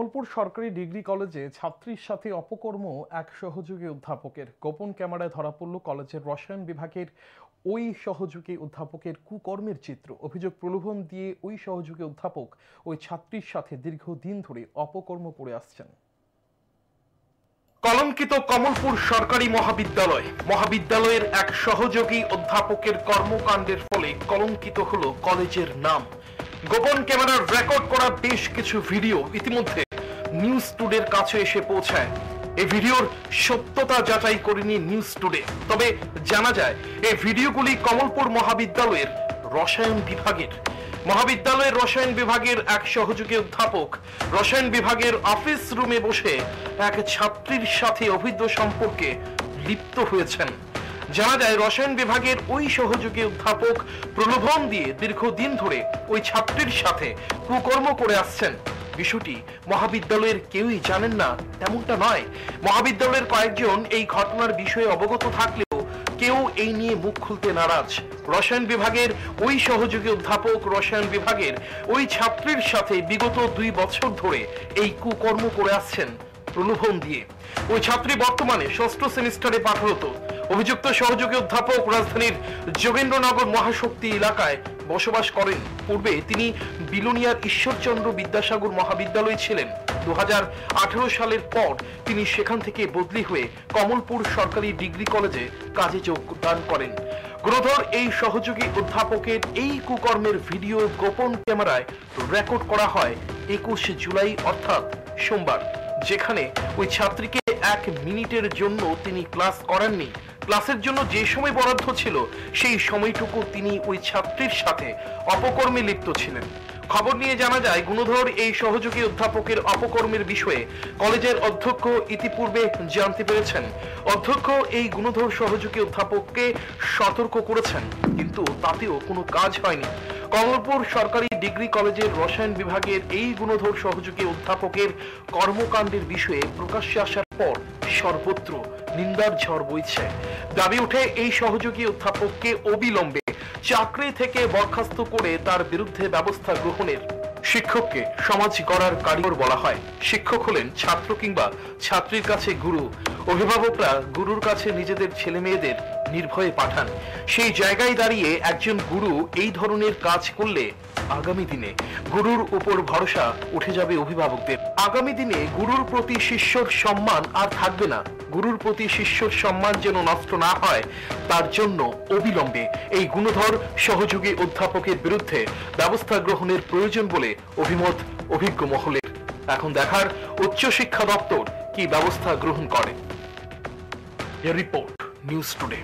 কমলপুর সরকারি ডিগ্রি কলেজে ছাত্রীর সাথে অপকর্ম এক সহযোগী অধ্যাপকের। গোপন ক্যামেরায় ধরা পড়ল কলেজের রসায়ন বিভাগের ওই সহযোগী অধ্যাপকের কুকর্মের চিত্র। অভিযোগ, প্রলোভন দিয়ে ওই সহযোগী অধ্যাপক ওই ছাত্রীর সাথে দীর্ঘদিন ধরে অপকর্ম করে আসছেন। কলঙ্কিত কমলপুর সরকারি মহাবিদ্যালয়ের এক সহযোগী অধ্যাপকের কর্মকাণ্ডের ফলে কলঙ্কিত হলো কলেজের নাম। গোপন ক্যামেরার রেকর্ড করা বেশ কিছু ভিডিও ইতিমধ্যে নিউজ টুডের কাছে এসে পৌঁছায়। এই ভিডিওর সত্যতা যাচাই করেনি নিউজ টুডে, তবে জানা যায় এই ভিডিওগুলি কমলপুর মহাবিদ্যালয়ের রসায়ন বিভাগের এক সহযোগী অধ্যাপক রসায়ন বিভাগের অফিস রুমে বসে এক ছাত্রীর সাথে অবৈধ সম্পর্কে লিপ্ত হয়েছেন। জানা যায় রসায়ন বিভাগের ওই সহযোগী অধ্যাপক প্রলোভন দিয়ে দীর্ঘদিন ধরে ওই ছাত্রীর সাথে কুকর্ম করে আসছেন। বিষয়টি মহাবিদ্যালয়ের কেউই জানেন না তেমনটা নয়। মহাবিদ্যালয়ের কয়েকজন এই ঘটনার বিষয়ে অবগত থাকলেও কেউ এই নিয়ে মুখ খুলতে নারাজ। রসায়ন বিভাগের ওই সহযোগী অধ্যাপক রসায়ন বিভাগের ওই ছাত্রীর সাথে বিগত 2 বছর ধরে এই কুকর্ম করে আসছেন প্রলোভন দিয়ে। ওই ছাত্রী বর্তমানে 6ষ্ঠ সেমিস্টারে পাঠরত। অভিযুক্ত সহযোগী অধ্যাপক রাজধানীর যোগেন্দ্রনগর মহাশক্তি এলাকায় বসবাস করেন। পূর্বে তিনি বিলোনিয়ার ঈশ্বরচন্দ্র বিদ্যাসাগর মহাবিদ্যালয়ে ছিলেন। 2018 সালের পর তিনি সেখান থেকে বদলি হয়ে কমলপুর সরকারি ডিগ্রি কলেজে কাজে যোগদান করেন। গুণধর এই সহযোগী অধ্যাপকের এই কুকর্মের ভিডিও গোপন ক্যামেরায় রেকর্ড করা হয় 21 জুলাই অর্থাৎ সোমবার, যেখানে ওই ছাত্রীকে 1 মিনিটের জন্য তিনি ক্লাস করাননি। ক্লাসের জন্য যে সময় বরাদ্দ ছিল সেই সময়টুকু তিনি ওই ছাত্রীর সাথে অপকর্মে লিপ্ত ছিলেন। খবর নিয়ে জানা যায়, গুণধর এই সহযোগী অধ্যাপকের অপকর্মের বিষয়ে কলেজের অধ্যক্ষ ইতিপূর্বে জানতে পেরেছেন। অধ্যক্ষ এই গুণধর সহযোগী অধ্যাপককে সতর্ক করেছেন, কিন্তু তাতেও কোনো কাজ হয়নি। কমলপুর সরকারি ডিগ্রি কলেজের রসায়ন বিভাগের এই গুণধর সহযোগী অধ্যাপকের কর্মকাণ্ডের বিষয়ে প্রকাশ্যে আসার পর সর্বত্র নিন্দার ঝড় বইছে। দাবি উঠে এই সহযোগী অধ্যাপককে অবিলম্বে চাকরি থেকে বরখাস্ত করে তার বিরুদ্ধে ব্যবস্থা গ্রহণের। শিক্ষককে সমাজ গড়ার কারিগর বলা হয়। শিক্ষক হলেন ছাত্র কিংবা ছাত্রীর কাছে গুরু। অভিভাবকরা গুরুর কাছে নিজেদের ছেলে মেয়েদের নির্ভয়ে পাঠান। সেই জায়গায় দাঁড়িয়ে একজন গুরু এই ধরনের কাজ করলে আগামী দিনে গুরুর উপর ভরসা উঠে যাবে অভিভাবকদের। আগামী দিনে গুরুর প্রতি শিষ্যর সম্মান আর থাকবে না। গুরুর প্রতি শিষ্যর সম্মান যেন নষ্ট না হয়, তার জন্য অবিলম্বে এই গুণধর সহযোগী অধ্যাপকের বিরুদ্ধে ব্যবস্থা গ্রহণের প্রয়োজন বলে অভিমত অভিজ্ঞ মহলের। এখন দেখার উচ্চশিক্ষা দপ্তর কি ব্যবস্থা গ্রহণ করে। Report news today.